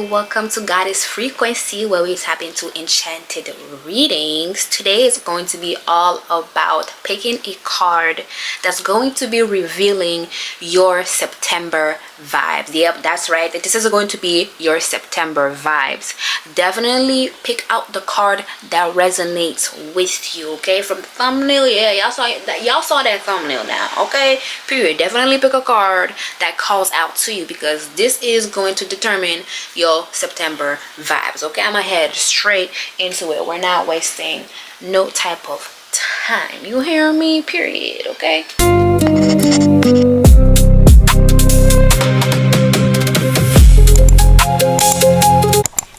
welcome to Goddess Frequency, where we tap into enchanted readings. Today is going to be all about picking a card that's going to be revealing your September vibes. Yep, that's right. This is going to be your September vibes. Definitely pick out the card that resonates with you, okay? From the thumbnail, yeah, y'all saw that thumbnail now, okay? Period. Definitely pick a card that calls out to you, because this is going to determine your September vibes, okay? I'm gonna head straight into it. We're not wasting no type of time, you hear me? Period. Okay.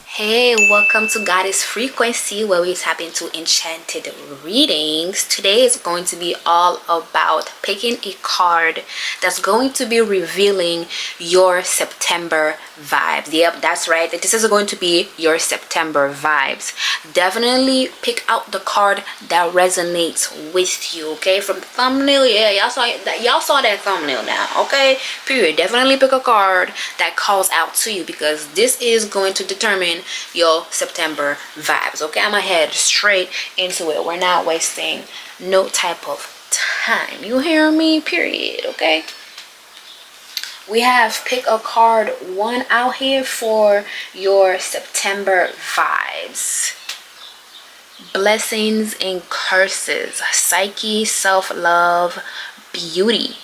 Hey, welcome to Goddess Frequency, where we tap into enchanted readings. Today is going to be all about picking a card that's going to be revealing your September vibes. Yep, that's right. This is going to be your September vibes. Definitely pick out the card that resonates with you, okay? From the thumbnail, yeah, y'all saw that thumbnail now, okay? Period. Definitely pick a card that calls out to you, because this is going to determine your September vibes, okay? I'm gonna head straight into it. We're not wasting no type of time, you hear me? Period. Okay, we have pick a card one out here for your September vibes. Blessings and curses, psyche, self-love, beauty.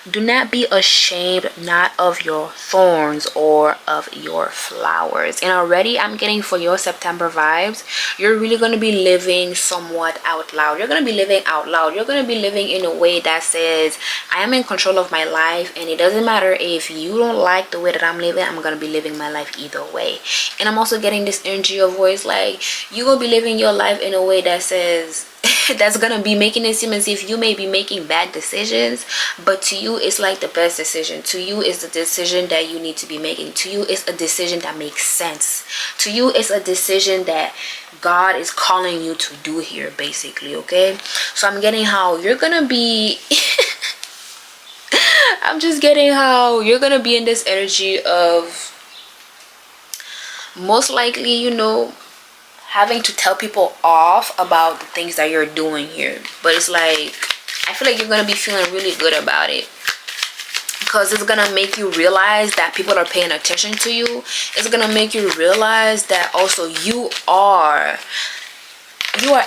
Do not be ashamed, not of your thorns or of your flowers. And already I'm getting, for your September vibes, you're really going to be living somewhat out loud. You're going to be living out loud. You're going to be living in a way that says, I am in control of my life, and it doesn't matter if you don't like the way that I'm living, I'm going to be living my life either way. And I'm also getting this energy of voice like you're going to be living your life in a way that says, that's gonna be making it seem as if you may be making bad decisions, but to you it's like the best decision. To you it's the decision that you need to be making. To you it's a decision that makes sense. To you it's a decision that God is calling you to do here, basically, okay? So I'm getting how you're gonna be I'm just getting how you're gonna be in this energy of most likely, you know, having to tell people off about the things that you're doing here. But it's like, I feel like you're gonna be feeling really good about it, because it's gonna make you realize that people are paying attention to you. It's gonna make you realize that also you are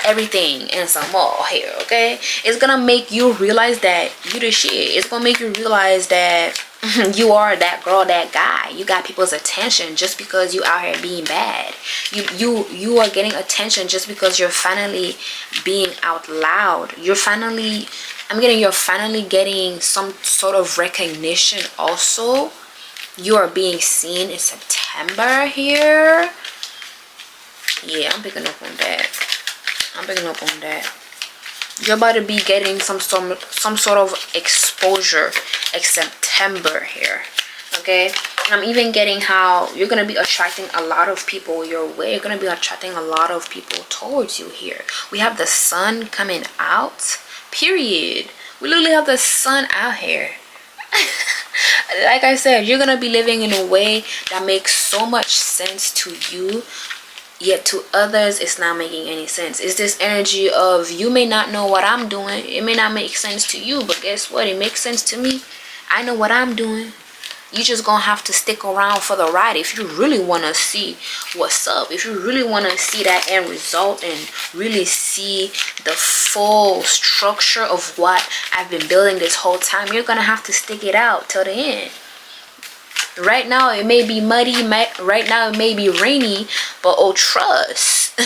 everything and some more here, okay? It's gonna make you realize that you the shit. It's gonna make you realize that you are that girl, that guy. You got people's attention just because you out here being bad. You are getting attention just because you're finally being out loud. You're finally getting some sort of recognition also. You are being seen in September here. Yeah, I'm picking up on that. You're about to be getting some sort of exposure in September here, okay? And I'm even getting how you're gonna be attracting a lot of people your way. You're gonna be attracting a lot of people towards you here. We have the sun coming out, period. We literally have the sun out here. Like I said, you're gonna be living in a way that makes so much sense to you, yet to others it's not making any sense. It's this energy of, you may not know what I'm doing, it may not make sense to you, but guess what, it makes sense to me. I know what I'm doing. You just gonna have to stick around for the ride if you really want to see what's up, if you really want to see that end result and really see the full structure of what I've been building this whole time. You're gonna have to stick it out till the end. Right now it may be muddy, right now it may be rainy, but oh, trust,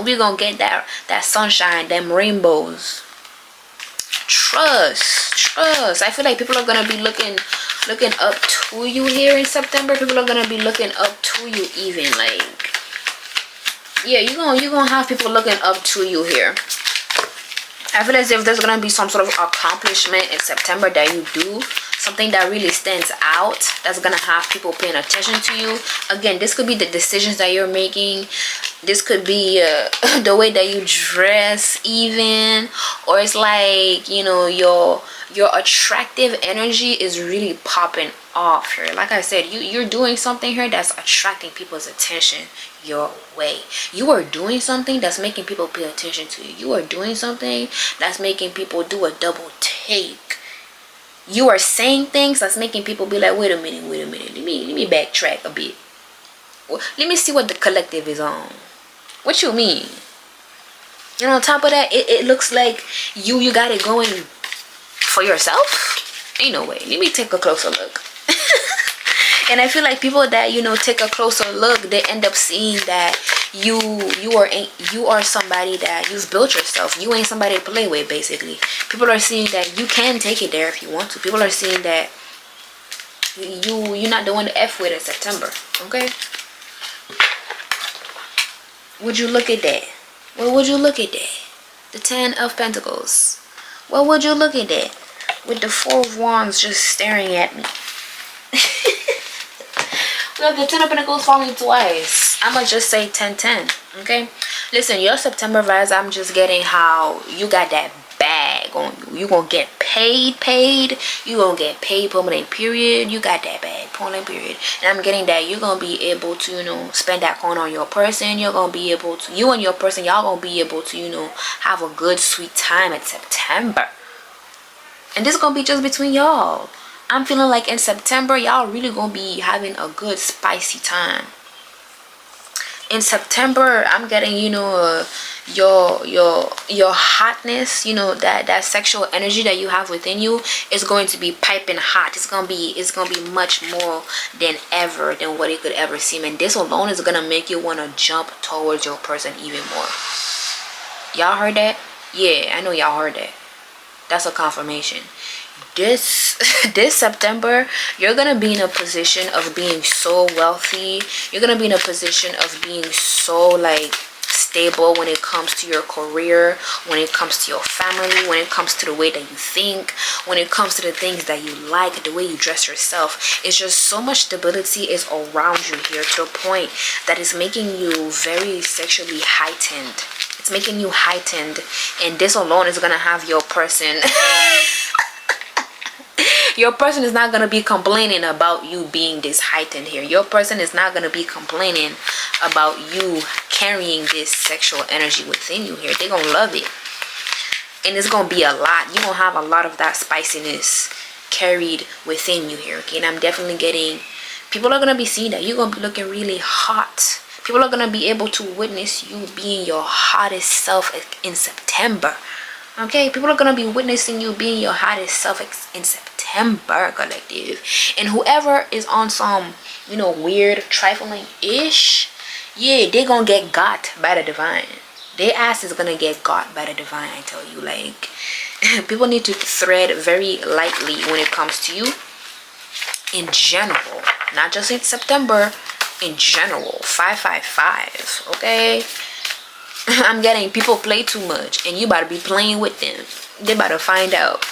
we're gonna get that sunshine, them rainbows. Trust. I feel like people are gonna be looking up to you here in September. People are gonna be looking up to you, even like, yeah, you're gonna have people looking up to you here. I feel as if there's gonna be some sort of accomplishment in September that you do, something that really stands out, that's gonna have people paying attention to you. Again, this could be the decisions that you're making. This could be the way that you dress even, or it's like, you know, your attractive energy is really popping off here. Like I said, you're doing something here that's attracting people's attention your way. You are doing something that's making people pay attention to you. You are doing something that's making people do a double take. You are saying things that's making people be like, wait a minute, let me backtrack a bit. Let me see what the collective is on. What you mean? And on top of that, it looks like you got it going for yourself. Ain't no way. Let me take a closer look. And I feel like people that, you know, take a closer look, they end up seeing that you are somebody that you've built yourself. You ain't somebody to play with, basically. People are seeing that you can take it there if you want to. People are seeing that you're not the one to F with in September. Okay? Would you look at that? Well, would you look at that? The 10 of Pentacles. Well, would you look at that? With the 4 of Wands just staring at me. We have the 10 of Pentacles falling twice. I'ma just say 10-10. Okay? Listen, your September vibes, I'm just getting how you got that bag on you. You gonna get paid. You gonna get paid, permanent period. You got that bag, permanent period. And I'm getting that you're gonna be able to, you know, spend that coin on your person. You're gonna be able to, you and your person, y'all gonna be able to, you know, have a good sweet time in September. And this is gonna be just between y'all. I'm feeling like in September, y'all really gonna be having a good spicy time. In September, I'm getting, you know, your hotness, you know, that sexual energy that you have within you is going to be piping hot. It's gonna be much more than ever than what it could ever seem. And this alone is gonna make you want to jump towards your person even more. Y'all heard that? Yeah, I know y'all heard that. That's a confirmation. This September, you're gonna be in a position of being so wealthy. You're gonna be in a position of being so like stable when it comes to your career, when it comes to your family, when it comes to the way that you think, when it comes to the things that you like, the way you dress yourself. It's just so much stability is around you here, to a point that is making you very sexually heightened. It's making you heightened, and this alone is gonna have your person your person is not going to be complaining about you being this heightened here. Your person is not going to be complaining about you carrying this sexual energy within you here. They're going to love it. And it's going to be a lot. You're going to have a lot of that spiciness carried within you here. Okay, and I'm definitely getting, people are going to be seeing that. You're going to be looking really hot. People are going to be able to witness you being your hottest self in September. Okay, people are gonna be witnessing you being your hottest self in September, collective. And whoever is on some, you know, weird trifling ish, yeah, they gonna get got by the divine. Their ass is gonna get got by the divine. I tell you, like, people need to tread very lightly when it comes to you in general, not just in September. In general, 555. Okay. I'm getting people play too much, and you about to be playing with them. They about to find out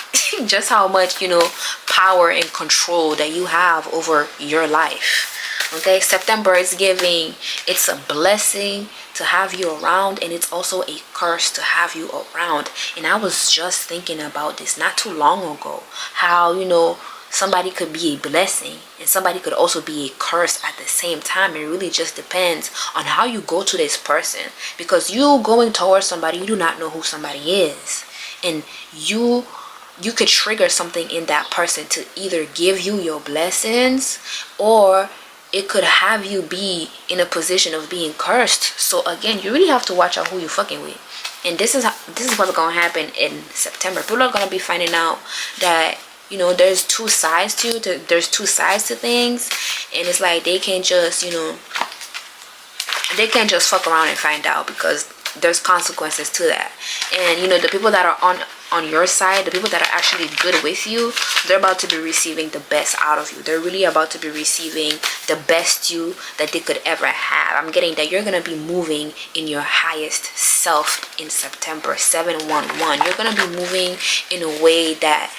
just how much, you know, power and control that you have over your life. Okay, September is giving, it's a blessing to have you around, and it's also a curse to have you around. And I was just thinking about this not too long ago, how, you know, somebody could be a blessing and somebody could also be a curse at the same time. It really just depends on how you go to this person, because you going towards somebody, you do not know who somebody is, and you could trigger something in that person to either give you your blessings, or it could have you be in a position of being cursed. So again, you really have to watch out who you fucking with. And this is what's gonna happen in September. People are gonna be finding out that, you know, there's two sides to there's two sides to things, and it's like they can't just, you know, they can't just fuck around and find out, because there's consequences to that. And you know, the people that are on your side, the people that are actually good with you, they're about to be receiving the best out of you. They're really about to be receiving the best you that they could ever have. I'm getting that you're gonna be moving in your highest self in September. 711. You're gonna be moving in a way that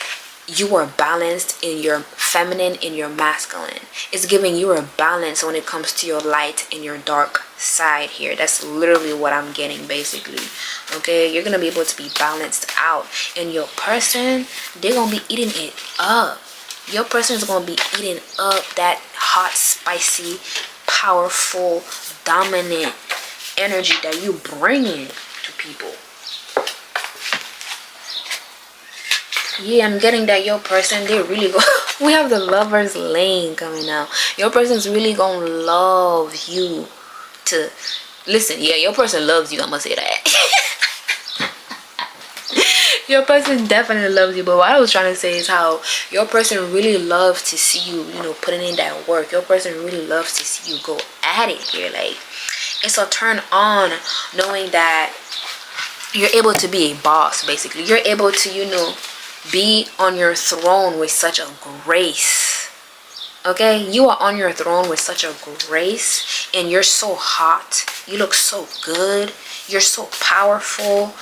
you are balanced in your feminine, in your masculine. It's giving you a balance when it comes to your light and your dark side here. That's literally what I'm getting, basically. Okay, you're gonna be able to be balanced out, and your person, they're gonna be eating it up. Your person is gonna be eating up that hot, spicy, powerful, dominant energy that you bring in to people. Yeah, I'm getting that your person, they really go. We have the Lovers lane coming out. Your person's really gonna love you to listen. Yeah, your person loves you. I'm gonna say that. Your person definitely loves you. But what I was trying to say is how your person really loves to see you, you know, putting in that work. Your person really loves to see you go at it here. Like, it's a turn on knowing that you're able to be a boss, basically. You're able to, you know, be on your throne with such a grace. Okay, you are on your throne with such a grace, and you're so hot. You look so good. You're so powerful.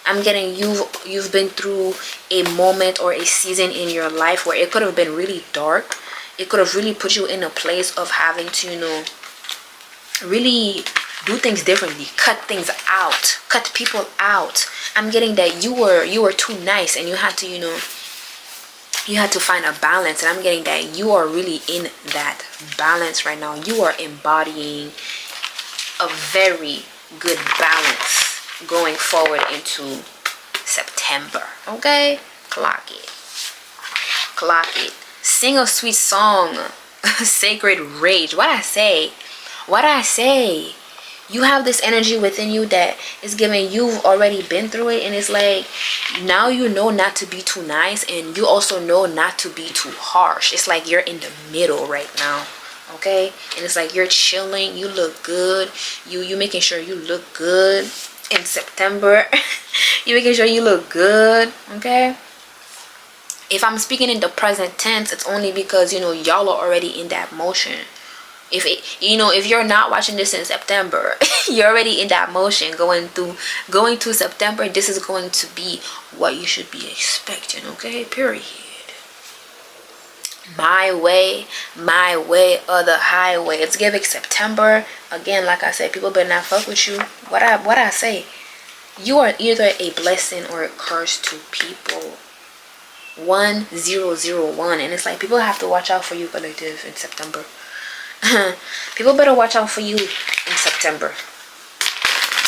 I'm getting you've been through a moment or a season in your life where it could have been really dark. It could have really put you in a place of having to, you know, really do things differently, cut things out, cut people out. I'm getting that you were too nice, and you had to, you know, you had to find a balance. And I'm getting that you are really in that balance right now. You are embodying a very good balance going forward into September. Okay, clock it, clock it. Sing a sweet song. Sacred rage. What I say, you have this energy within you that is giving, you've already been through it, and it's like now you know not to be too nice, and you also know not to be too harsh. It's like you're in the middle right now. Okay, and it's like you're chilling. You look good. You making sure you look good in September. You making sure you look good. Okay, if I'm speaking in the present tense, it's only because, you know, y'all are already in that motion. If it, you know, if you're not watching this in September, you're already in that motion going to September. This is going to be what you should be expecting. Okay, period. My way or the highway. It's giving September again. Like I said, people better not fuck with you. What I say, you are either a blessing or a curse to people. 1001, and it's like people have to watch out for you, collective, in September. People better watch out for you in September,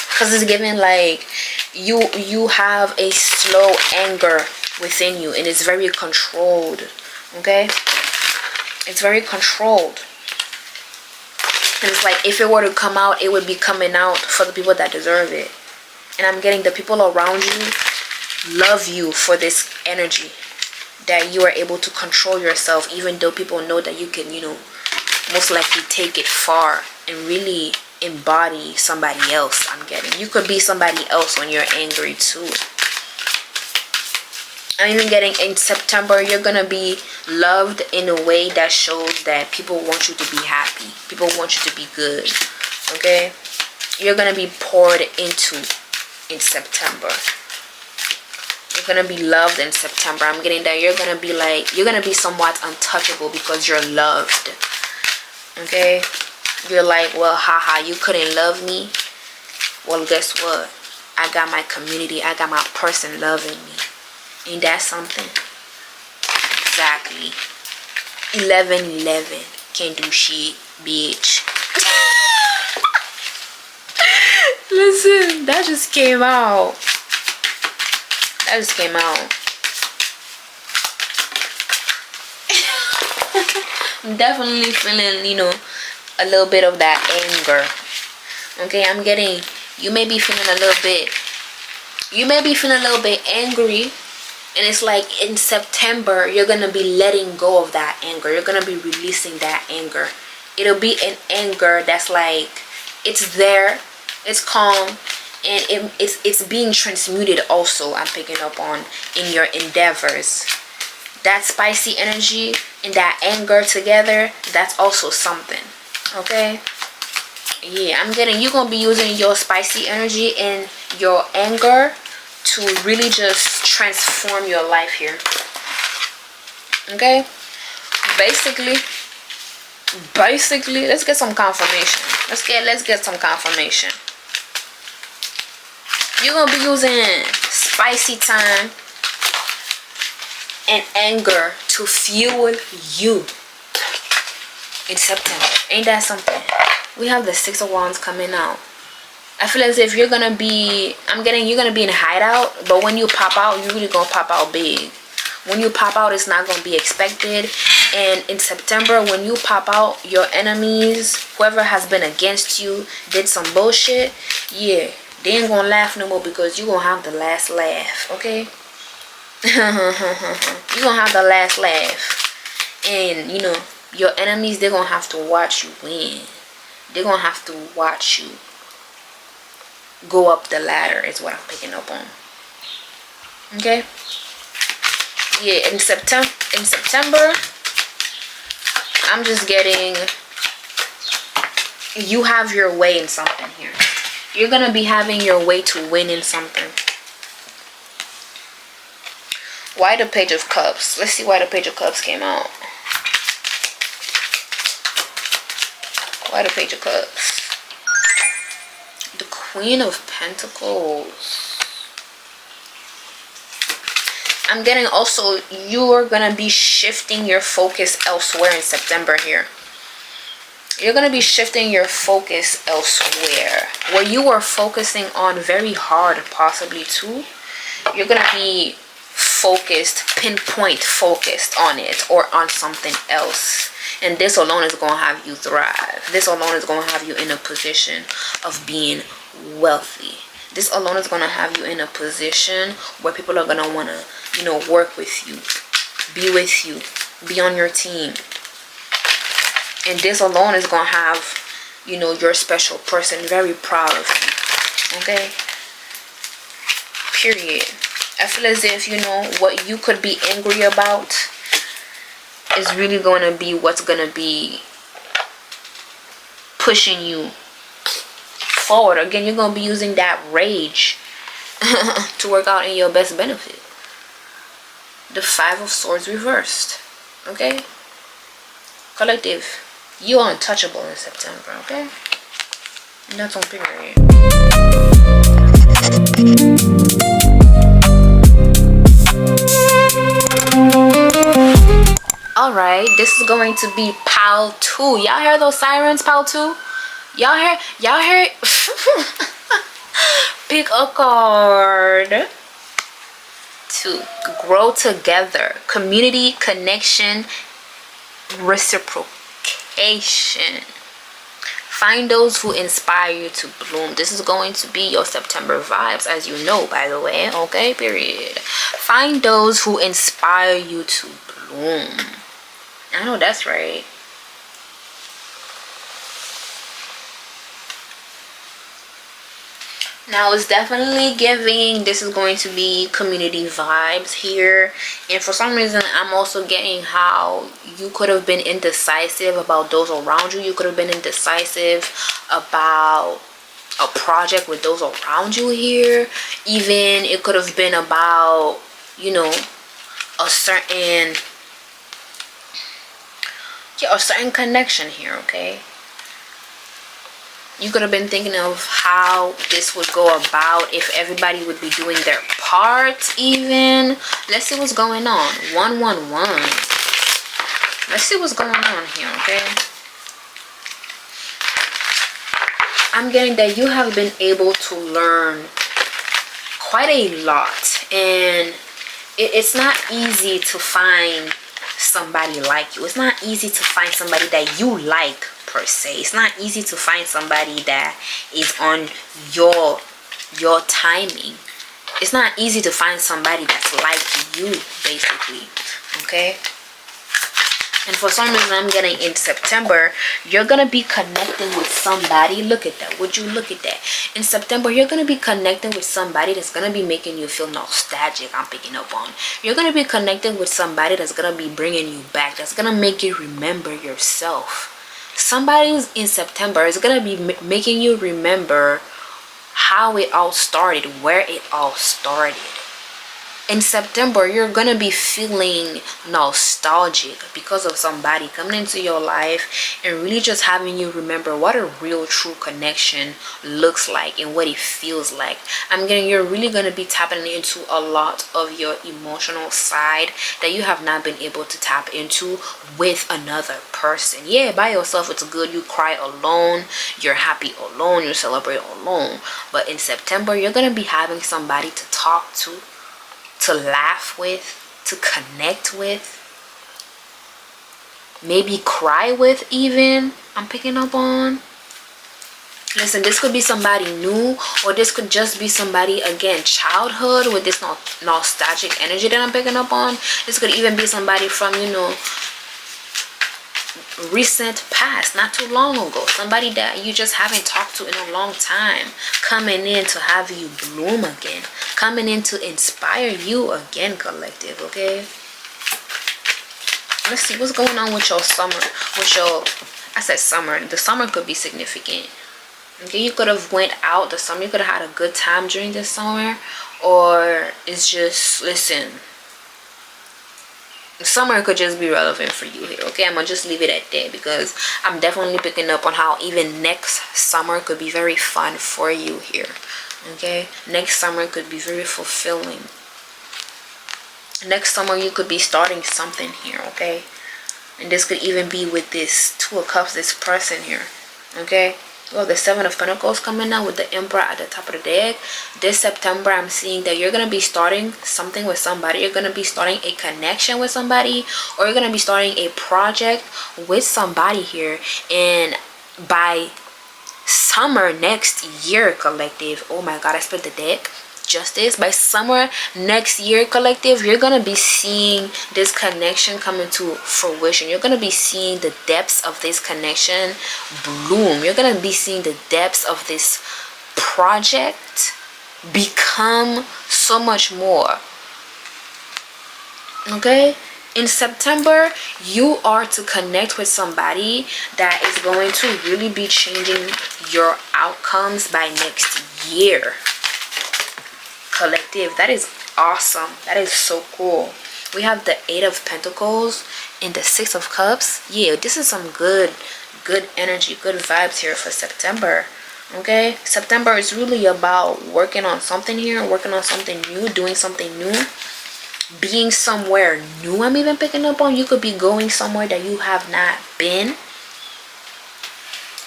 because it's giving like you have a slow anger within you, and it's very controlled. Okay, it's very controlled, and it's like if it were to come out, it would be coming out for the people that deserve it. And I'm getting the people around you love you for this energy, that you are able to control yourself, even though people know that you can, you know, most likely take it far and really embody somebody else. I'm getting you could be somebody else when you're angry too. I'm even getting in September, you're gonna be loved in a way that shows that people want you to be happy. People want you to be good. Okay, you're gonna be poured into in September. You're gonna be loved in September. I'm getting that you're gonna be like, you're gonna be somewhat untouchable because you're loved. Okay, you're like, well, haha, you couldn't love me. Well, guess what? I got my community. I got my person loving me. Ain't that something? Exactly. 1111 can't do shit, bitch. Listen, that just came out. That just came out. I'm definitely feeling, you know, a little bit of that anger. Okay, I'm getting, you may be feeling a little bit angry, and it's like in September you're gonna be letting go of that anger. You're gonna be releasing that anger. It'll be an anger that's like, it's there, it's calm, and it's being transmuted also. I'm picking up on in your endeavors. That spicy energy and that anger together, that's also something. Okay, yeah, I'm getting you're gonna be using your spicy energy and your anger to really just transform your life here. Okay, basically Basically, let's get some confirmation. Let's get some confirmation. You're gonna be using spicy time and anger to fuel you in September. Ain't that something? We have the Six of Wands coming out. I feel as if you're gonna be, you're gonna be in hideout, but when you pop out, you're really gonna pop out big. When you pop out, it's not gonna be expected. And in September, when you pop out, your enemies, whoever has been against you, did some bullshit, yeah, they ain't gonna laugh no more, because you're gonna have the last laugh, okay? You're gonna have the last laugh. And, you know, your enemies, they're gonna have to watch you win. They're gonna have to watch you go up the ladder, is what I'm picking up on. Okay? Yeah, in September, I'm just getting, you have your way in something here. You're gonna be having your way to win in something. Why the Page of Cups? Let's see why the Page of Cups came out. Why the Page of Cups? The Queen of Pentacles. I'm getting also, you're gonna be shifting your focus elsewhere in September here. You're gonna be shifting your focus elsewhere. Where you were focusing on very hard, possibly too, you're gonna be focused, pinpoint focused on it, or on something else. And this alone is going to have you thrive. This alone is going to have you in a position of being wealthy. This alone is going to have you in a position where people are going to want to, you know, work with you, be with you, be on your team. And this alone is going to have, you know, your special person very proud of you. Okay? Period. I feel as if, you know, what you could be angry about is really going to be what's going to be pushing you forward. Again, you're going to be using that rage to work out in your best benefit. The Five of Swords reversed. Okay? Collective, you are untouchable in September. Okay? And that's on period. Alright, this is going to be pile 2. Y'all hear those sirens, pile 2? Y'all hear? Pick a card. 2. Grow together. Community, connection, reciprocation. Find those who inspire you to bloom. This is going to be your September vibes, as you know, by the way. Okay, period. Find those who inspire you to bloom. I know that's right. Now it's definitely giving, this is going to be community vibes here. And for some reason, I'm also getting how you could have been indecisive about those around you. You could have been indecisive about a project with those around you here. Even it could have been about, you know, a certain connection here, okay? You could have been thinking of how this would go about if everybody would be doing their part even. Let's see what's going on. 111. Let's see what's going on here, okay? I'm getting that you have been able to learn quite a lot. And it's not easy to find somebody like you. It's not easy to find somebody that you like per se. It's not easy to find somebody that is on your timing. It's not easy to find somebody that's like you, basically. Okay? And for some reason, I'm getting in September, you're going to be connecting with somebody. Look at that. Would you look at that? In September, you're going to be connecting with somebody that's going to be making you feel nostalgic. I'm picking up on. You're going to be connecting with somebody that's going to be bringing you back. That's going to make you remember yourself. Somebody in September is going to be making you remember how it all started, where it all started. In September, you're gonna be feeling nostalgic because of somebody coming into your life and really just having you remember what a real true connection looks like and what it feels like. I'm getting, you're really gonna be tapping into a lot of your emotional side that you have not been able to tap into with another person. Yeah, by yourself it's good, you cry alone, you're happy alone, you celebrate alone. But in September, you're gonna be having somebody to talk to laugh with, to connect with, maybe cry with even. I'm picking up on. Listen, this could be somebody new, or this could just be somebody, again, childhood, with this nostalgic energy that I'm picking up on. This could even be somebody from, you know, recent past, not too long ago. Somebody that you just haven't talked to in a long time, coming in to have you bloom again, coming in to inspire you again, collective. Okay, let's see what's going on with your summer, with your, I said summer, the summer could be significant. Okay, you could have went out the summer, you could have had a good time during this summer, or it's just, listen, summer could just be relevant for you here. Okay, I'm gonna just leave it at that, because I'm definitely picking up on how even next summer could be very fun for you here. Okay, next summer could be very fulfilling. Next summer you could be starting something here. Okay, and this could even be with this Two of Cups, this person here. Okay, well, the Seven of Pentacles coming out with the Emperor at the top of the deck. This September, I'm seeing that you're going to be starting something with somebody. You're going to be starting a connection with somebody, or you're going to be starting a project with somebody here. And by summer next year, collective, oh my god, I split the deck. Justice. By summer next year, collective, you're gonna be seeing this connection coming to fruition. You're gonna be seeing the depths of this connection bloom. You're gonna be seeing the depths of this project become so much more. Okay, in September, you are to connect with somebody that is going to really be changing your outcomes by next year. Collective, that is awesome. That is so cool. We have the Eight of Pentacles and the Six of Cups. Yeah, this is some good energy, good vibes here for September. Okay, September is really about working on something here, working on something new, doing something new, being somewhere new. I'm even picking up on, you could be going somewhere that you have not been.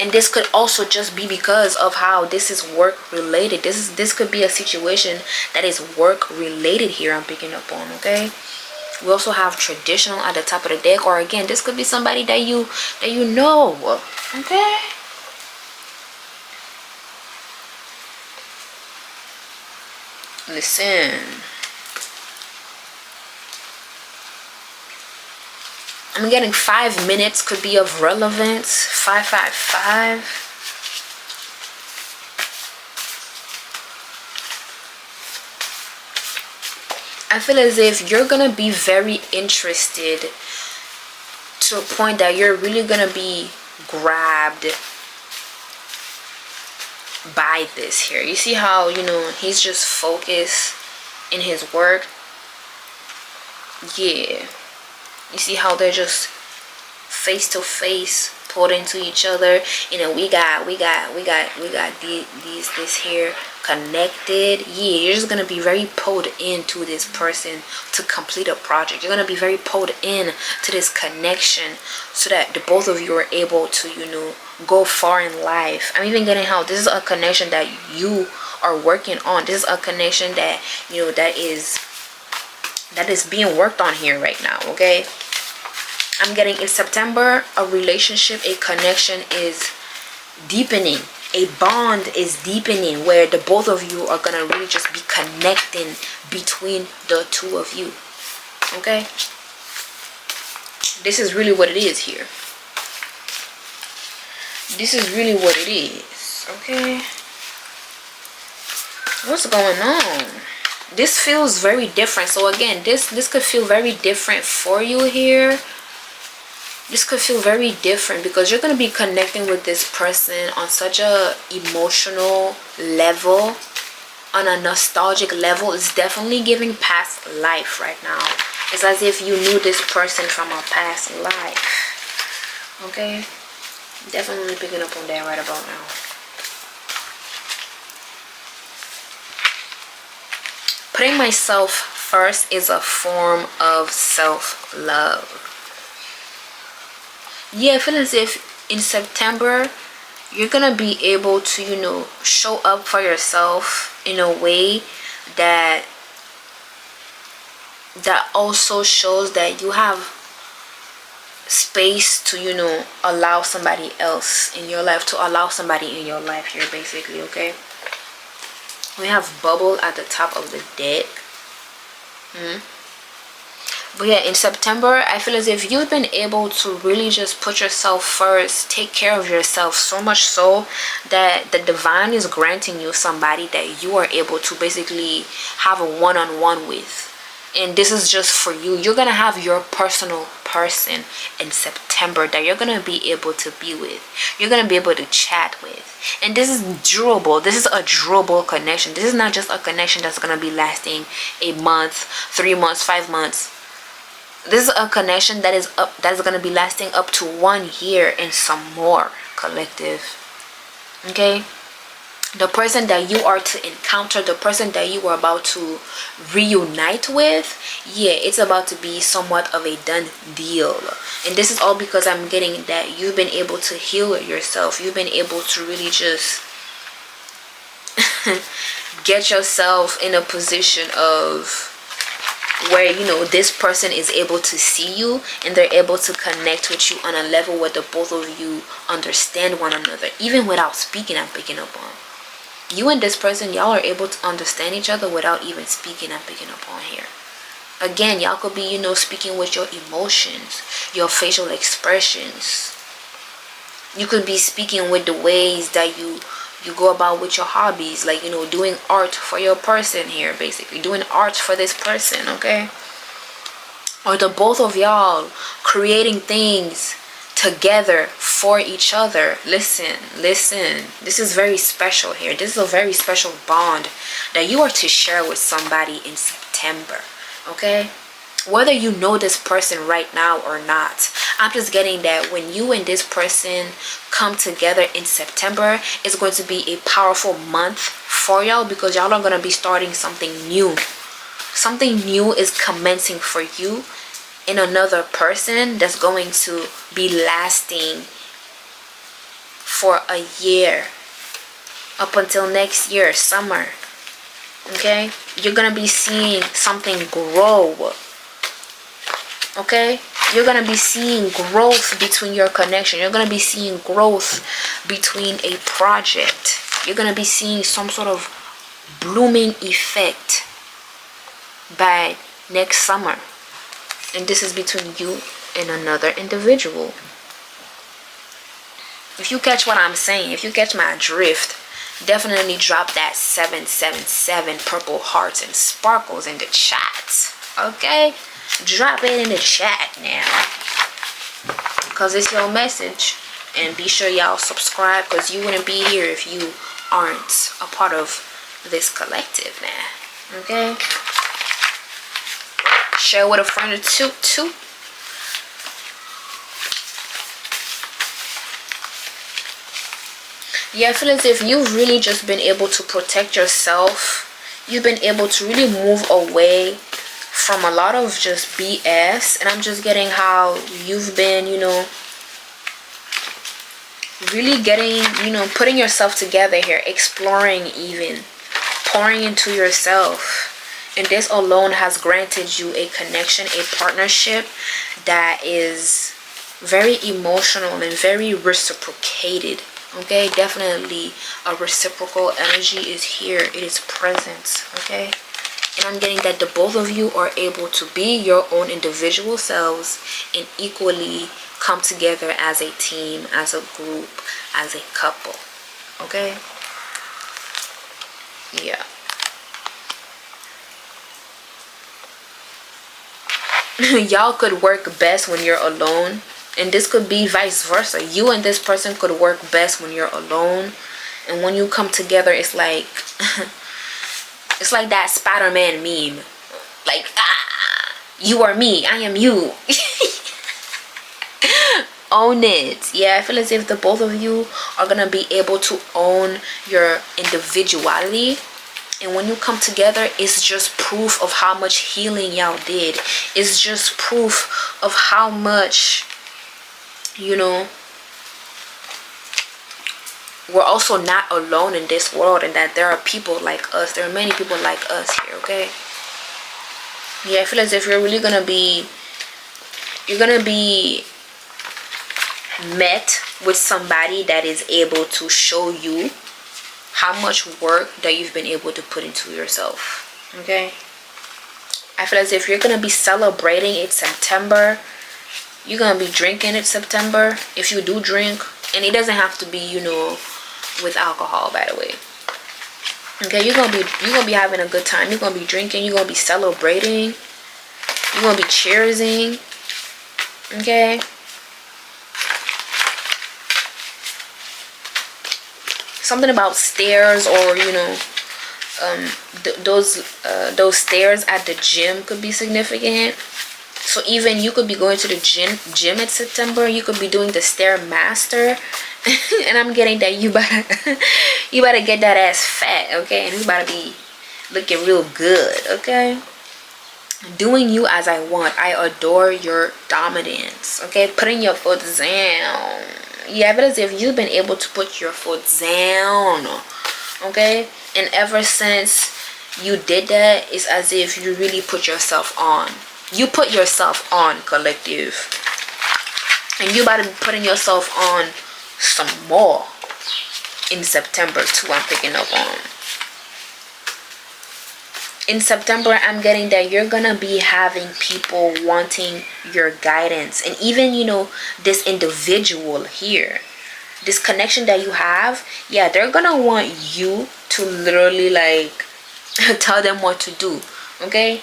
And this could also just be because of how this is work related. This could be a situation that is work related here, I'm picking up on. Okay, we also have traditional at the top of the deck, or again, this could be somebody that you know. Okay, listen, I'm getting 5 minutes could be of relevance. 555. I feel as if you're gonna be very interested to a point that you're really gonna be grabbed by this here. You see how, you know, he's just focused in his work. Yeah, you see how they're just face to face, pulled into each other. You know, we got this here connected. Yeah, you're just gonna be very pulled into this person to complete a project. You're gonna be very pulled in to this connection so that the both of you are able to, you know, go far in life. I'm even getting how this is a connection that you are working on. This is a connection that, you know, that is being worked on here right now. Okay, I'm getting in September, a relationship, a connection is deepening. A bond is deepening where the both of you are gonna really just be connecting between the two of you. Okay, this is really what it is here. This is really what it is. Okay, what's going on? This feels very different. So again, this could feel very different for you here. This could feel very different because you're going to be connecting with this person on such a emotional level. on a nostalgic level. It's definitely giving past life right now. It's as if you knew this person from a past life. Okay? Definitely picking up on that right about now. Putting myself first is a form of self-love. Yeah, I feel as if in September, you're gonna be able to, you know, show up for yourself in a way that also shows that you have space to, you know, allow somebody else in your life, to allow somebody in your life here, basically. Okay, we have bubble at the top of the deck. But yeah, in September, I feel as if you've been able to really just put yourself first, take care of yourself, so much so that the divine is granting you somebody that you are able to basically have a one-on-one with. And this is just for you. You're gonna have your personal person in September that you're gonna be able to be with, you're gonna be able to chat with. And this is durable. This is a durable connection. This is not just a connection that's gonna be lasting a month, 3 months, 5 months. This is a connection that is going to be lasting up to 1 year and some more, collective. Okay, the person that you are to encounter, the person that you are about to reunite with, yeah, it's about to be somewhat of a done deal. And this is all because I'm getting that you've been able to heal yourself. You've been able to really just get yourself in a position of where, you know, this person is able to see you and they're able to connect with you on a level where the both of you understand one another, even without speaking. I'm picking up on you and this person, y'all are able to understand each other without even speaking. I'm picking up on here. Again, y'all could be, you know, speaking with your emotions, your facial expressions. You could be speaking with the ways that you go about with your hobbies, like, you know, doing art for your person here, basically doing art for this person. Okay, or the both of y'all creating things together for each other. Listen, this is very special here. This is a very special bond that you are to share with somebody in September. Okay, whether you know this person right now or not, I'm just getting that when you and this person come together in September, it's going to be a powerful month for y'all, because y'all are going to be starting something new. Something new is commencing for you in another person that's going to be lasting for a year, up until next year, summer. Okay, you're going to be seeing something grow. Okay, you're going to be seeing growth between your connection. You're going to be seeing growth between a project. You're going to be seeing some sort of blooming effect by next summer. And this is between you and another individual. If you catch what I'm saying, if you catch my drift, definitely drop that 777 purple hearts and sparkles in the chat. Okay, drop it in the chat now, because it's your message. And be sure y'all subscribe, because you wouldn't be here if you aren't a part of this collective now. Okay, share with a friend or two too. Yeah, I feel as if you've really just been able to protect yourself. You've been able to really move away from a lot of just BS. And I'm just getting how you've been, you know, really getting, you know, putting yourself together here, exploring, even pouring into yourself. And this alone has granted you a connection, a partnership that is very emotional and very reciprocated. Okay, definitely a reciprocal energy is here. It is present. Okay, and I'm getting that the both of you are able to be your own individual selves and equally come together as a team, as a group, as a couple. Okay, yeah. Y'all could work best when you're alone. And this could be vice versa. You and this person could work best when you're alone. And when you come together, it's like It's like that Spider-Man meme. Like, you are me, I am you. Own it. Yeah, I feel as if the both of you are gonna be able to own your individuality. And when you come together, it's just proof of how much healing y'all did. It's just proof of how much, you know, we're also not alone in this world, and that there are people like us. There are many people like us here, okay? Yeah, I feel as if you're really gonna be, you're gonna be met with somebody that is able to show you how much work that you've been able to put into yourself, okay? I feel as if you're gonna be celebrating it September. You're gonna be drinking it September, if you do drink. And it doesn't have to be, you know, with alcohol, by the way. Okay, you're gonna be having a good time. You're gonna be drinking, you're gonna be celebrating, you're gonna be cheersing, okay? Something about stairs, or you know, those stairs at the gym could be significant. So even you could be going to the gym in September. You could be doing the Stairmaster. And I'm getting that you better get that ass fat, okay? And you better be looking real good, okay? Doing you as I want. I adore your dominance, okay? Putting your foot down. Yeah, but as if you've been able to put your foot down, okay? And ever since you did that, it's as if you really put yourself on. You put yourself on, collective. And you about to be putting yourself on some more in September too. I'm picking up on. In September, I'm getting that you're gonna be having people wanting your guidance. And even, you know, this individual here, this connection that you have, yeah, they're gonna want you to literally like tell them what to do, okay?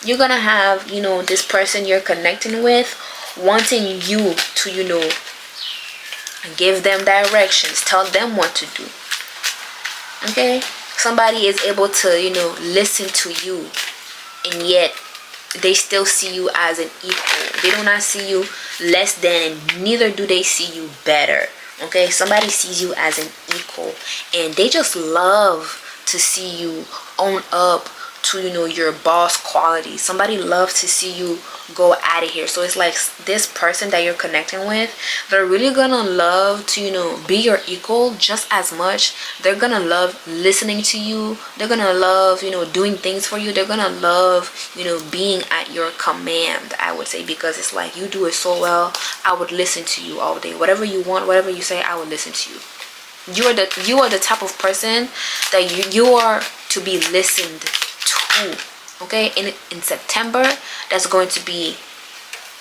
You're gonna have, you know, this person you're connecting with wanting you to, you know, give them directions, tell them what to do, okay? Somebody is able to, you know, listen to you, and yet they still see you as an equal. They do not see you less than, and neither do they see you better, okay? Somebody sees you as an equal, and they just love to see you own up to, you know, your boss quality. Somebody loves to see you go out of here. So it's like this person that you're connecting with, they're really gonna love to, you know, be your equal just as much. They're gonna love listening to you. They're gonna love, you know, doing things for you. They're gonna love, you know, being at your command, I would say, because it's like you do it so well. I would listen to you all day. Whatever you want, whatever you say, I would listen to you. You are the type of person that you are to be listened to, okay? In September, that's going to be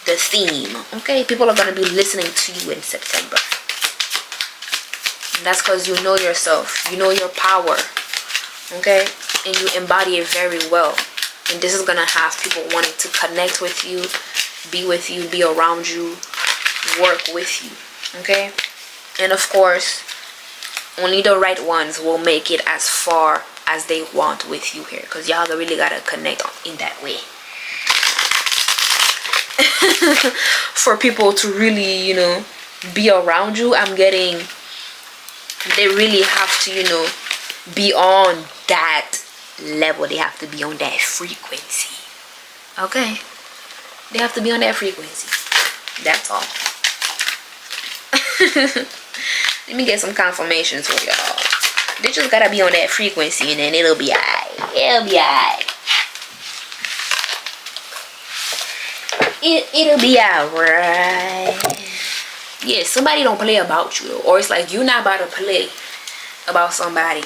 the theme, okay? People are going to be listening to you in September. And that's because you know yourself, you know your power, okay? And you embody it very well. And this is going to have people wanting to connect with you, be around you, work with you, okay? And of course, only the right ones will make it as far as they want with you here, because y'all really gotta connect in that way. For people to really, you know, be around you, I'm getting they really have to, you know, be on that level. They have to be on that frequency, okay? They have to be on that frequency. That's all. Let me get some confirmations for y'all. They just gotta be on that frequency, and then it'll be alright. It'll be alright. It'll be alright. Yeah, somebody don't play about you though. Or it's like you're not about to play about somebody.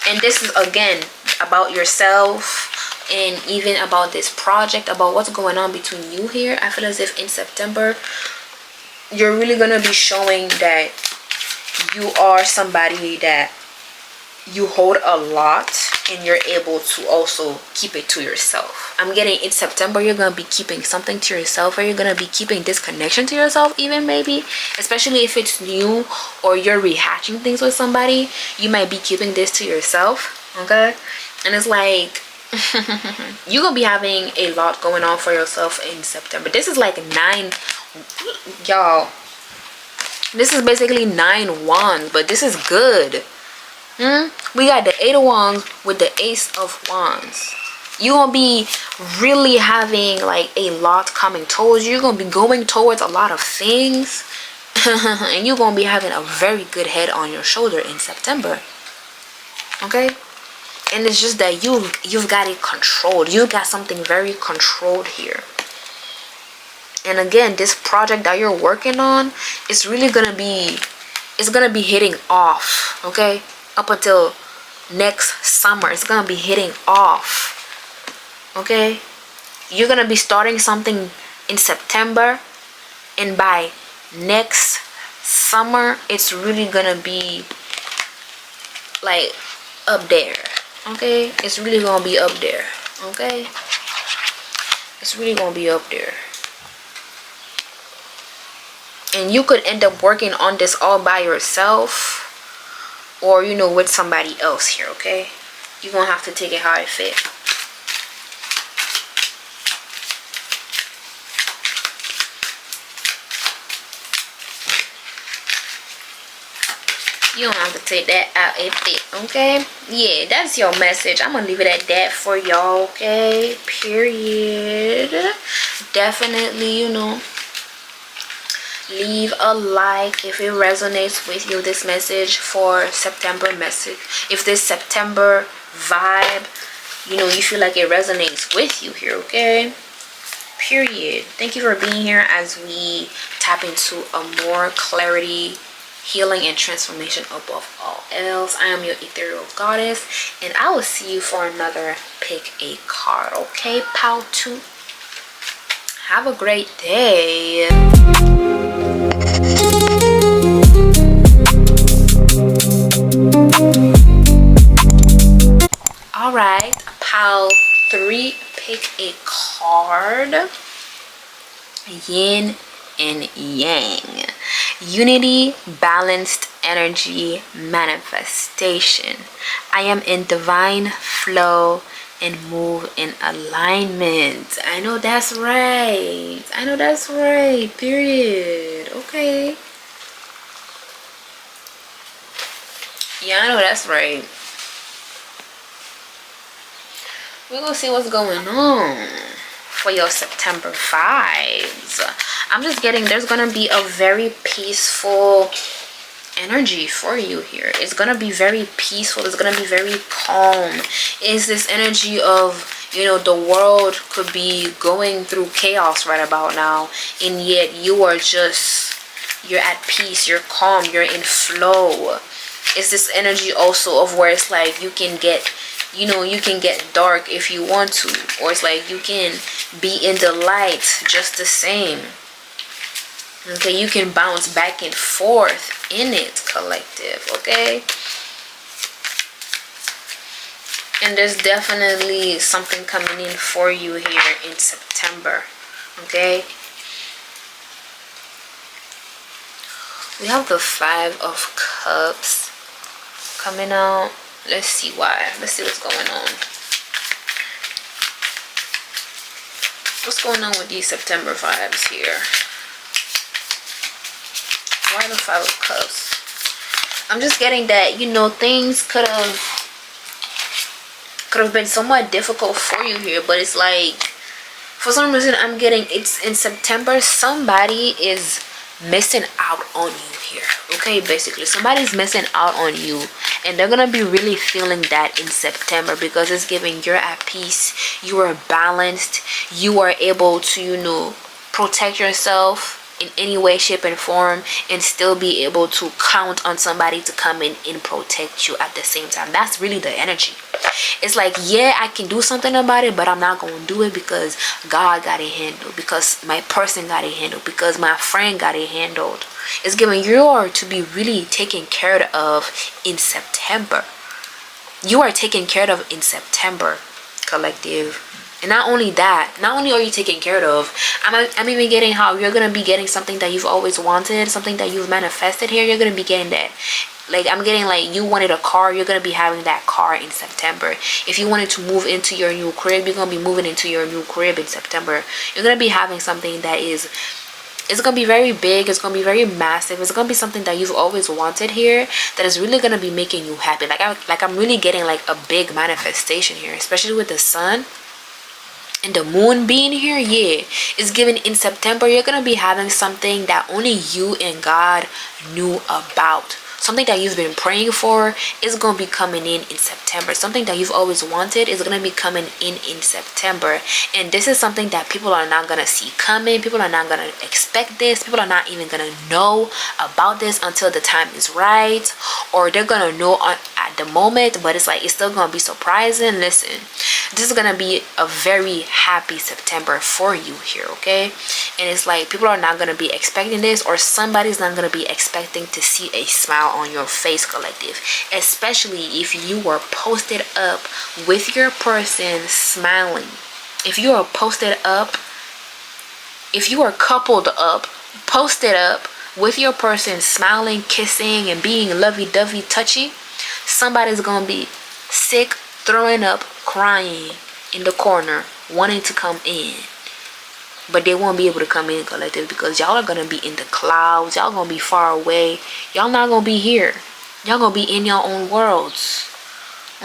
And this is again about yourself, and even about this project, about what's going on between you here. I feel as if in September you're really gonna be showing that you are somebody that you hold a lot, and you're able to also keep it to yourself. I'm getting in September you're gonna be keeping something to yourself, or you're gonna be keeping this connection to yourself, even maybe, especially if it's new or you're rehashing things with somebody. You might be keeping this to yourself, Okay, and it's like you're gonna be having a lot going on for yourself in September. This is like 9, y'all. This is basically 9 wands, but this is good. We got the 8 of wands with the ace of wands. You're gonna be really having like a lot coming towards you. You're gonna be going towards a lot of things. And you're gonna be having a very good head on your shoulder in September. Okay, and it's just that you've got it controlled. You got something very controlled here. And again, this project that you're working on, it's really gonna be, it's gonna be hitting off. Okay, up until next summer, it's gonna be hitting off. Okay, you're gonna be starting something in September, and by next summer it's really gonna be like up there. Okay, it's really gonna be up there. Okay, it's really gonna be up there, and you could end up working on this all by yourself, or you know, with somebody else here. Okay, you're gonna have to take it how it fit. You don't have to take that out if it, okay? Yeah, that's your message. I'm gonna leave it at that for y'all, okay? Period. Definitely, you know, leave a like if it resonates with you, this message for September message. If this September vibe, you know, you feel like it resonates with you here, okay? Period. Thank you for being here as we tap into a more clarity, healing, and transformation above all else. I am your Ethereal Goddess, and I will see you for another pick a card, okay, pal? Too. Have a great day. All right, pal 3, pick a card. Yin and yang. Unity, balanced energy, manifestation. I am in divine flow and move in alignment. I know that's right. I know that's right. Period. Okay. Yeah, I know that's right. We're gonna see what's going on for your September vibes. I'm just getting, there's gonna be a very peaceful energy for you here. It's gonna be very peaceful. It's gonna be very calm. It's this energy of, you know, the world could be going through chaos right about now, and yet you are just, you're at peace, you're calm, you're in flow. It's this energy also of where it's like you can get, you know, you can get dark if you want to, or it's like you can be in the light just the same. Okay, you can bounce back and forth in it, collective. Okay, and there's definitely something coming in for you here in September. Okay, we have the 5 of Cups coming out. Let's see why. Let's see what's going on. What's going on with these September vibes here? Why the 5 of Cups? I'm just getting that, you know, things could have been somewhat difficult for you here, but it's like, for some reason I'm getting, it's in September, somebody is missing out on you here. Okay, basically somebody's missing out on you, and they're gonna be really feeling that in September, because it's giving you're at peace, you are balanced, you are able to, you know, protect yourself in any way, shape, and form, and still be able to count on somebody to come in and protect you at the same time. That's really the energy. It's like, yeah, I can do something about it, but I'm not going to do it because God got it handled, because my person got it handled, because my friend got it handled. It's giving you are to be really taken care of in September. You are taken care of in September, collective. And not only that, not only are you taken care of, I'm even getting how you're going to be getting something that you've always wanted, something that you've manifested here. You're going to be getting that. Like, I'm getting like you wanted a car, you're gonna be having that car in September. If you wanted to move into your new crib, you're gonna be moving into your new crib in September. You're gonna be having something that is, it's gonna be very big, it's gonna be very massive, it's gonna be something that you've always wanted here, that is really gonna be making you happy. I'm really getting like a big manifestation here, especially with the sun and the moon being here. Yeah, it's given in September. You're gonna be having something that only you and God knew about. Something that you've been praying for is going to be coming in September. Something that you've always wanted is going to be coming in September. And this is something that people are not going to see coming. People are not going to expect this. People are not even going to know about this until the time is right. Or they're going to know at the moment, but it's like, it's still going to be surprising. Listen, this is going to be a very happy September for you here, okay? And it's like, people are not going to be expecting this, or somebody's not going to be expecting to see a smile on your face, collective. Especially if you were posted up with your person smiling. If you are posted up, if you are coupled up, posted up with your person smiling, kissing, and being lovey-dovey, touchy, somebody's gonna be sick, throwing up, crying in the corner, wanting to come in, but they won't be able to come in, collective, because y'all are gonna be in the clouds. Y'all gonna be far away. Y'all not gonna be here. Y'all gonna be in your own worlds.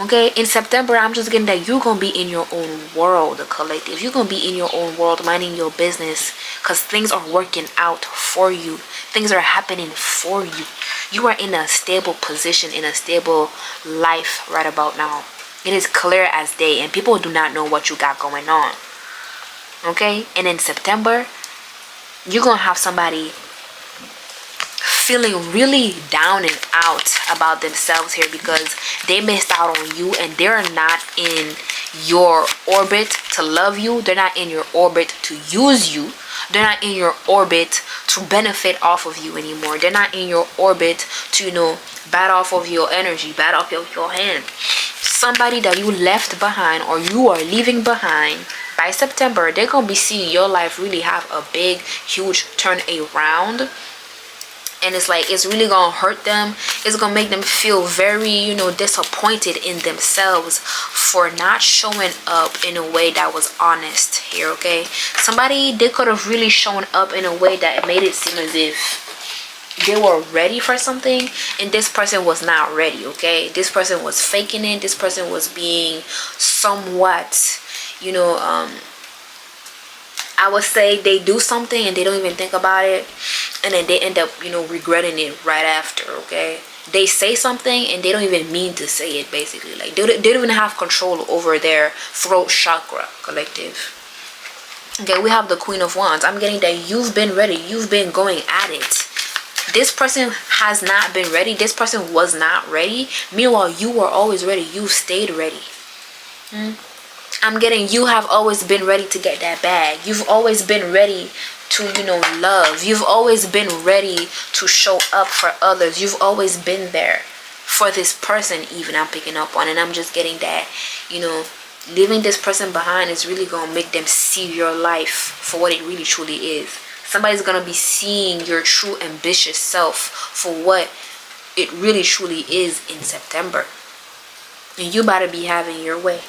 Okay, in September, I'm just getting that you're gonna be in your own world, collective. You're gonna be in your own world, minding your business, because things are working out for you. Things are happening for you. You are in a stable position, in a stable life right about now. It is clear as day, and people do not know what you got going on. Okay, and in September, you're gonna have somebody feeling really down and out about themselves here, because they missed out on you, and they're not in your orbit to love you. They're not in your orbit to use you. They're not in your orbit to benefit off of you anymore. They're not in your orbit to, you know, bat off of your energy, bat off your hand. Somebody that you left behind, or you are leaving behind, by September, they're gonna be seeing your life really have a big, huge turn around. And it's like, it's really gonna hurt them. It's gonna make them feel very, you know, disappointed in themselves for not showing up in a way that was honest here, okay? Somebody, they could have really shown up in a way that made it seem as if they were ready for something, and this person was not ready, okay? This person was faking it. This person was being somewhat, you know, I would say they do something and they don't even think about it, and then they end up, you know, regretting it right after, okay? They say something and they don't even mean to say it, basically. Like, they don't even have control over their throat chakra, collective. Okay, we have the Queen of Wands. I'm getting that you've been ready. You've been going at it. This person has not been ready. This person was not ready. Meanwhile, you were always ready. You stayed ready. I'm getting you have always been ready to get that bag. You've always been ready to, you know, love. You've always been ready to show up for others. You've always been there for this person, even, I'm picking up on. And I'm just getting that, you know, leaving this person behind is really going to make them see your life for what it really truly is. Somebody's going to be seeing your true ambitious self for what it really truly is in September. And you better be having your way.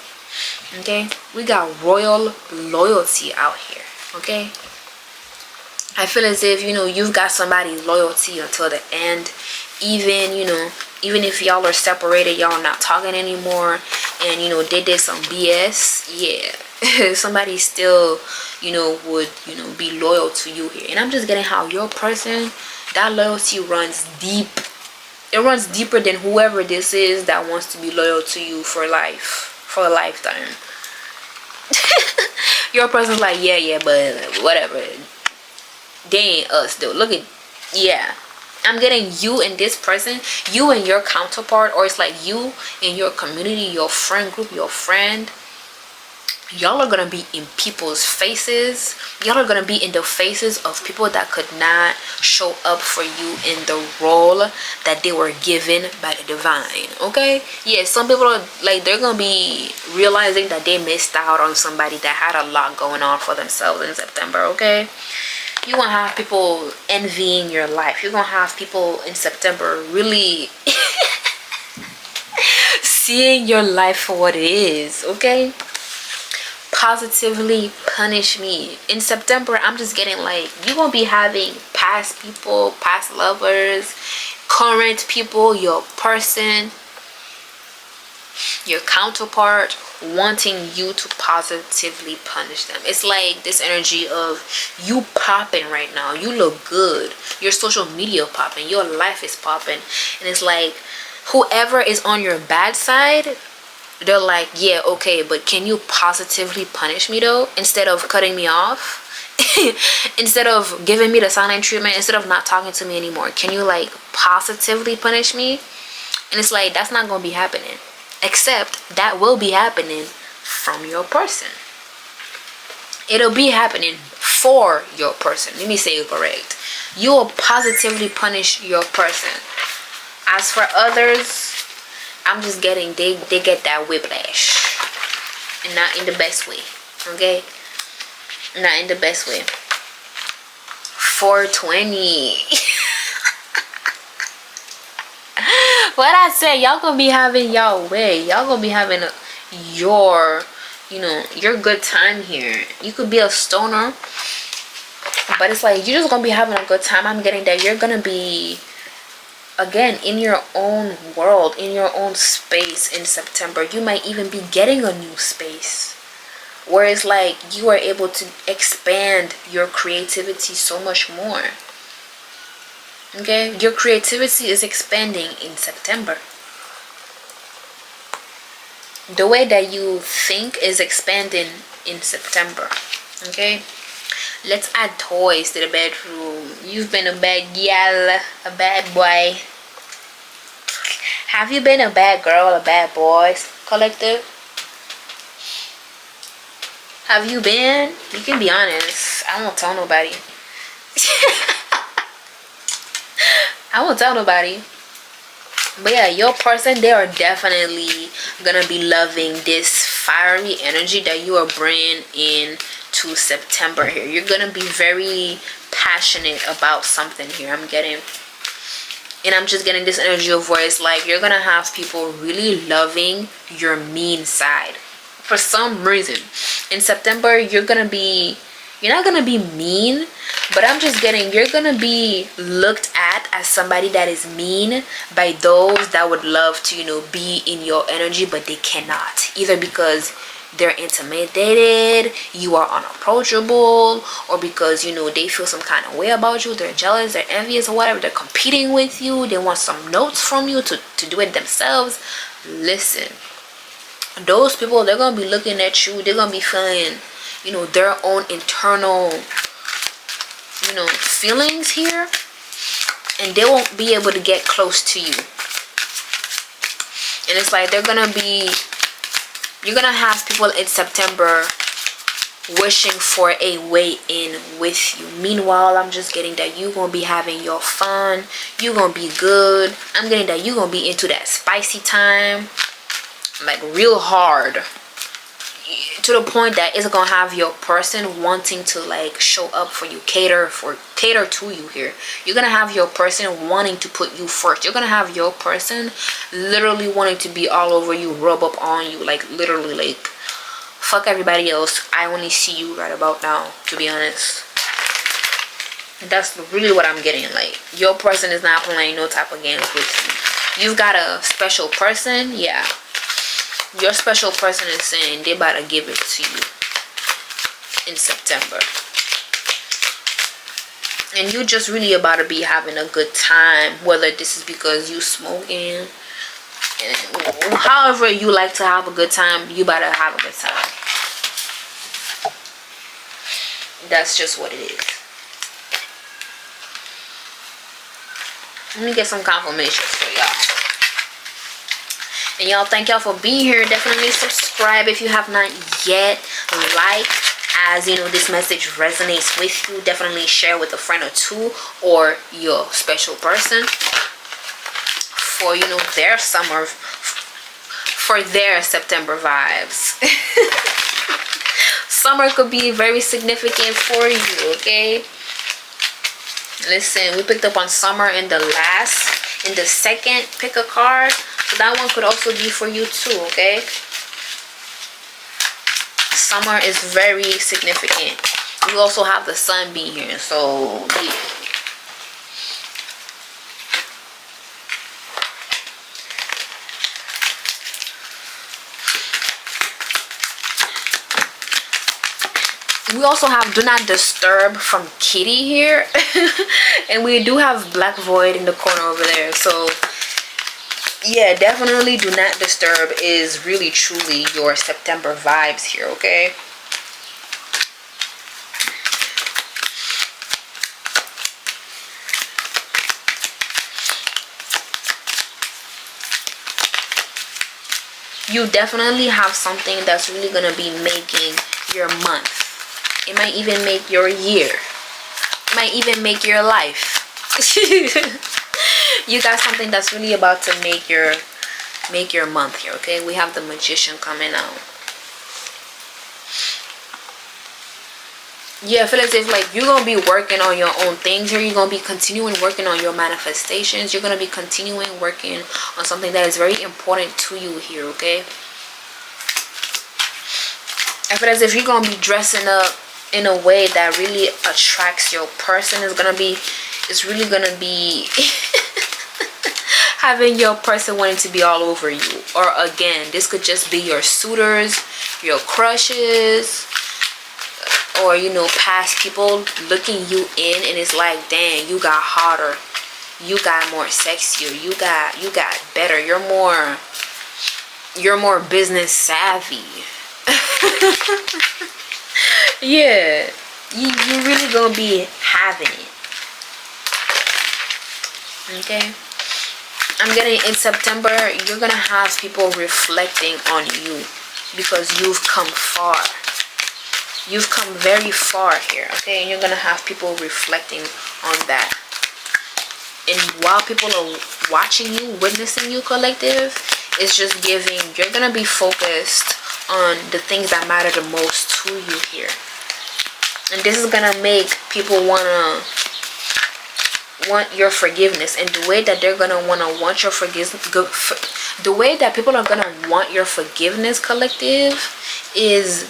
Okay, we got royal loyalty out here. Okay, I feel as if, you know, you've got somebody's loyalty until the end. Even, you know, even if y'all are separated, y'all are not talking anymore, and, you know, they did some BS, yeah, somebody still, you know, would, you know, be loyal to you here. And I'm just getting how your person, that loyalty runs deep. It runs deeper than whoever this is that wants to be loyal to you for life. For a lifetime. Your person's like, yeah, but whatever. They ain't us though. Look at, yeah. I'm getting you and this person, you and your counterpart, or it's like you and your community, your friend group, your friend. Y'all are gonna be in people's faces. Y'all are gonna be in the faces of people that could not show up for you in the role that they were given by the divine. Okay, yeah, some people are like, they're gonna be realizing that they missed out on somebody that had a lot going on for themselves in September. Okay, You're gonna have people envying your life. You're gonna have people in September really seeing your life for what it is, okay? Positively punish me. In September, I'm just getting like, you're gonna be having past people, past lovers, current people, your person, your counterpart wanting you to positively punish them. It's like this energy of you popping right now. You look good. Your social media popping. Your life is popping. And it's like whoever is on your bad side, they're like, yeah, okay, but can you positively punish me though? Instead of cutting me off, instead of giving me the silent treatment, instead of not talking to me anymore, can you like positively punish me? And it's like, that's not gonna be happening. Except that will be happening from your person. It'll be happening for your person. Let me say it correct. You will positively punish your person. As for others, I'm just getting, they get that whiplash. And not in the best way. Okay? Not in the best way. 420. What I said, y'all gonna be having y'all way. Y'all gonna be having your, you know, your good time here. You could be a stoner, but it's like you're just gonna be having a good time. I'm getting that you're gonna be, again, in your own world, in your own space in September. You might even be getting a new space where it's like you are able to expand your creativity so much more. Okay, your creativity is expanding in September. The way that you think is expanding in September. Okay, let's add toys to the bedroom. You've been a bad gal, a bad boy. Have you been a bad girl, a bad boy, collective? Have you been? You can be honest. I won't tell nobody. I won't tell nobody. But yeah, your person, they are definitely gonna be loving this fiery energy that you are bringing in to September here. You're gonna be very passionate about something here. I'm getting, and I'm just getting this energy of where it's like you're gonna have people really loving your mean side. For some reason, in September, you're not gonna be mean, but I'm just getting, you're gonna be looked at as somebody that is mean by those that would love to, you know, be in your energy, but they cannot. Either because they're intimidated, you are unapproachable, or because, you know, they feel some kind of way about you, they're jealous, they're envious, or whatever, they're competing with you, they want some notes from you to do it themselves. Listen, those people, they're gonna be looking at you, they're gonna be feeling, you know, their own internal, you know, feelings here, and they won't be able to get close to you. And it's like you're gonna have people in September wishing for a way in with you. Meanwhile, I'm just getting that you're gonna be having your fun, you're gonna be good. I'm getting that you're gonna be into that spicy time, like real hard, to the point that it's gonna have your person wanting to like show up for you, cater to you here. You're gonna have your person wanting to put you first. You're gonna have your person literally wanting to be all over you, rub up on you, like literally like fuck everybody else, I only see you right about now, to be honest. That's really what I'm getting. Like your person is not playing no type of games with you. You've got a special person, yeah. Your special person is saying they about to give it to you in September. And you're just really about to be having a good time. Whether this is because you smoking, and however you like to have a good time, you about to have a good time. That's just what it is. Let me get some confirmations for y'all. And y'all, thank y'all for being here. Definitely subscribe if you have not yet. Like, as you know, this message resonates with you. Definitely share with a friend or two, or your special person, for, you know, their summer, for their September vibes. Summer could be very significant for you, okay? Listen, we picked up on summer in the second pick a card. So that one could also be for you too, okay? Summer is very significant. You also have the sun being here, so yeah. We also have do not disturb from Kitty here. And we do have Black Void in the corner over there. So yeah, definitely do not disturb is really truly your September vibes here, okay? You definitely have something that's really gonna be making your month. It might even make your year. It might even make your life. You got something that's really about to make your month here, okay? We have the Magician coming out. Yeah, I feel as if like you're gonna be working on your own things here. You're gonna be continuing working on your manifestations. You're gonna be continuing working on something that is very important to you here, okay? I feel as if you're gonna be dressing up in a way that really attracts your person. It's really gonna be having your person wanting to be all over you. Or again, this could just be your suitors, your crushes, or you know, past people looking you in, and it's like, dang, you got hotter, you got more sexier, you got better, you're more business savvy. Yeah, you really gonna be having it. Okay, I'm getting in September you're gonna have people reflecting on you because you've come far. You've come very far here, okay? And you're gonna have people reflecting on that. And while people are watching you, witnessing you, collective, it's just giving, you're gonna be focused on the things that matter the most to you here. And this is gonna make people want your forgiveness. And the way that they're gonna want your forgiveness, the way that people are gonna want your forgiveness, collective, is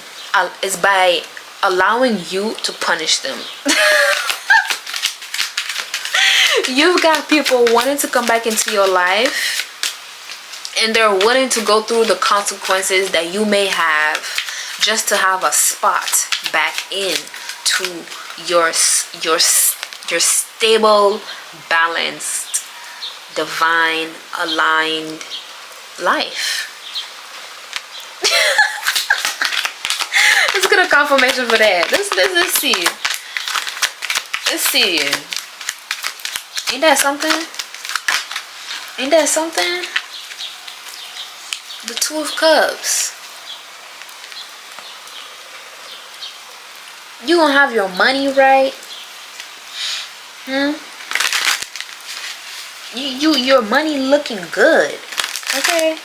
by allowing you to punish them. You've got people wanting to come back into your life, and they're willing to go through the consequences that you may have just to have a spot back in to your stable, balanced, divine, aligned life. Let's get a confirmation for that. Let's see. Let's see. Ain't that something? Ain't that something? The Two of Cups. You gonna have your money right? Your money looking good. Okay.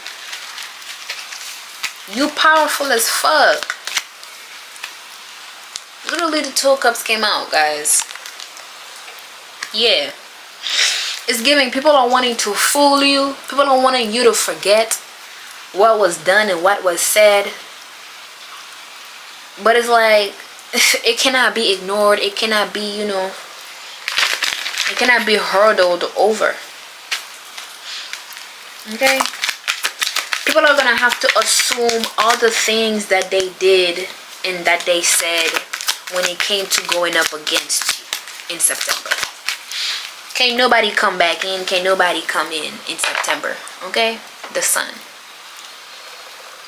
You powerful as fuck. Literally the Two of Cups came out, guys. Yeah. It's giving, people are wanting to fool you. People are wanting you to forget what was done and what was said. But it's like, it cannot be ignored. It cannot be, you know, it cannot be hurdled over. Okay? People are gonna have to assume all the things that they did and that they said when it came to going up against you in September. Can't nobody come back in. Can't nobody come in September. Okay? The sun.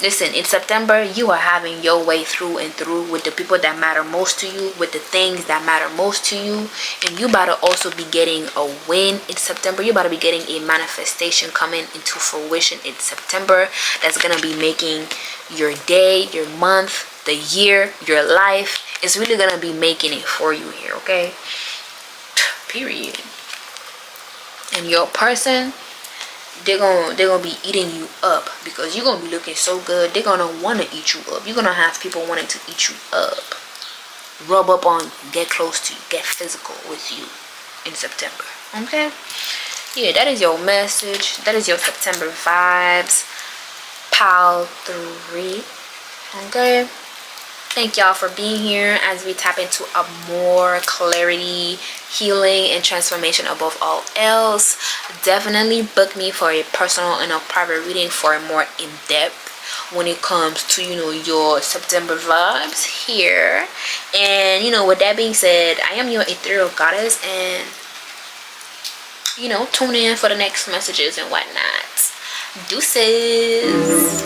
Listen, in September, you are having your way through and through with the people that matter most to you, with the things that matter most to you. And you about to also be getting a win in September. You about to be getting a manifestation coming into fruition in September that's going to be making your day, your month, the year, your life. It's really going to be making it for you here, okay? Period. And your person, they're gonna be eating you up because you're gonna be looking so good. They're gonna want to eat you up. You're gonna have people wanting to eat you up, rub up on you, get close to you, get physical with you. in September. Okay, yeah, that is your message. That is your September vibes. Pile 3. Okay, thank y'all for being here as we tap into a more clarity, healing, and transformation above all else. Definitely book me for a personal and a private reading for a more in-depth when it comes to, you know, your September vibes here. And, you know, with that being said, I am your Ethereal Goddess, and, you know, tune in for the next messages and whatnot. Deuces.